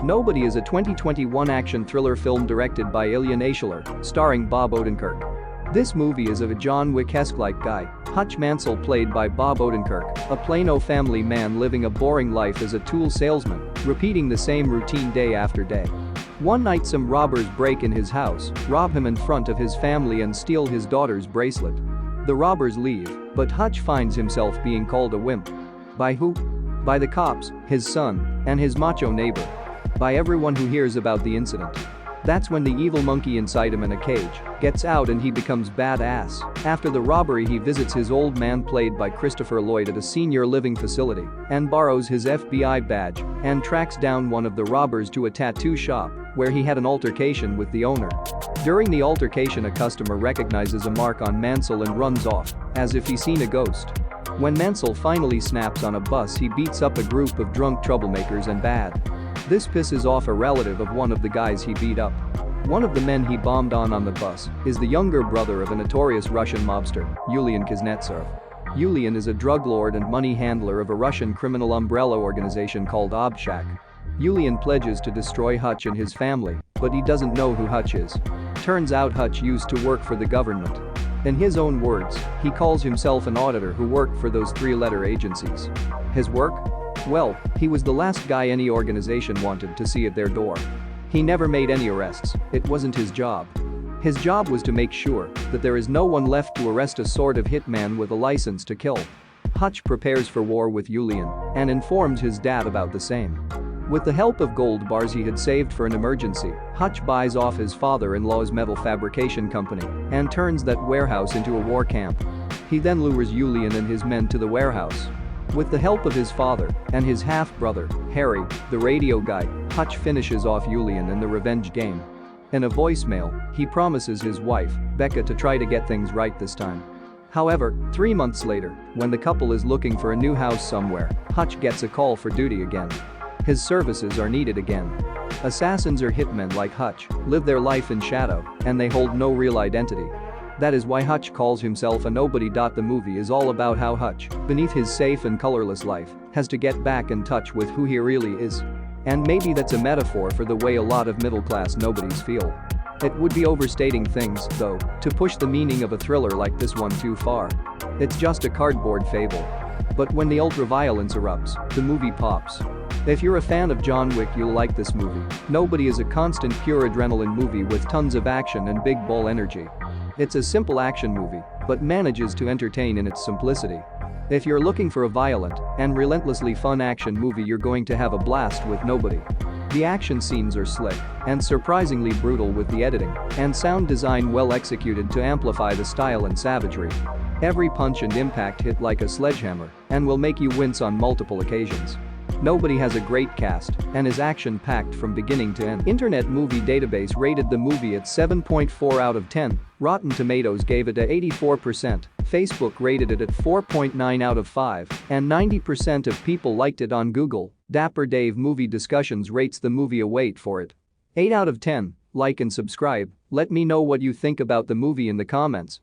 Nobody is a 2021 action thriller film directed by Ilya Naishuller, starring Bob Odenkirk. This movie is of a John Wick-esque-like guy, Hutch Mansell, played by Bob Odenkirk, a Plano family man living a boring life as a tool salesman, repeating the same routine day after day. One night some robbers break in his house, rob him in front of his family and steal his daughter's bracelet. The robbers leave, but Hutch finds himself being called a wimp. By who? By the cops, his son, and his macho neighbor. By everyone who hears about the incident. That's when the evil monkey inside him in a cage gets out and he becomes badass. After the robbery, he visits his old man, played by Christopher Lloyd, at a senior living facility and borrows his FBI badge and tracks down one of the robbers to a tattoo shop where he had an altercation with the owner. During the altercation, a customer recognizes a mark on Mansell and runs off as if he's seen a ghost. When Mansell finally snaps on a bus, he beats up a group of drunk troublemakers and bad. This pisses off a relative of one of the guys he beat up. One of the men he bombed on the bus is the younger brother of a notorious Russian mobster, Yulian Kuznetsov. Yulian is a drug lord and money handler of a Russian criminal umbrella organization called Obshak. Yulian pledges to destroy Hutch and his family, but he doesn't know who Hutch is. Turns out Hutch used to work for the government. In his own words, he calls himself an auditor who worked for those three-letter agencies. His work? Well, he was the last guy any organization wanted to see at their door. He never made any arrests, it wasn't his job. His job was to make sure that there is no one left to arrest a sort of hitman with a license to kill. Hutch prepares for war with Yulian and informs his dad about the same. With the help of gold bars he had saved for an emergency, Hutch buys off his father-in-law's metal fabrication company and turns that warehouse into a war camp. He then lures Yulian and his men to the warehouse. With the help of his father and his half-brother, Harry, the radio guy, Hutch finishes off Yulian in the revenge game. In a voicemail, he promises his wife, Becca, to try to get things right this time. However, 3 months later, when the couple is looking for a new house somewhere, Hutch gets a call for duty again. His services are needed again. Assassins or hitmen like Hutch live their life in shadow, and they hold no real identity. That is why Hutch calls himself a nobody. The movie is all about how Hutch, beneath his safe and colorless life, has to get back in touch with who he really is. And maybe that's a metaphor for the way a lot of middle-class nobodies feel. It would be overstating things, though, to push the meaning of a thriller like this one too far. It's just a cardboard fable. But when the ultra-violence erupts, the movie pops. If you're a fan of John Wick, you'll like this movie. Nobody is a constant pure adrenaline movie with tons of action and big ball energy. It's a simple action movie, but manages to entertain in its simplicity. If you're looking for a violent and relentlessly fun action movie, you're going to have a blast with Nobody. The action scenes are slick and surprisingly brutal, with the editing and sound design well executed to amplify the style and savagery. Every punch and impact hit like a sledgehammer and will make you wince on multiple occasions. Nobody has a great cast and is action-packed from beginning to end. Internet Movie Database rated the movie at 7.4 out of 10, Rotten Tomatoes gave it a 84%, Facebook rated it at 4.9 out of 5, and 90% of people liked it on Google. Dapper Dave Movie Discussions rates the movie a wait for it. 8 out of 10, like and subscribe, let me know what you think about the movie in the comments.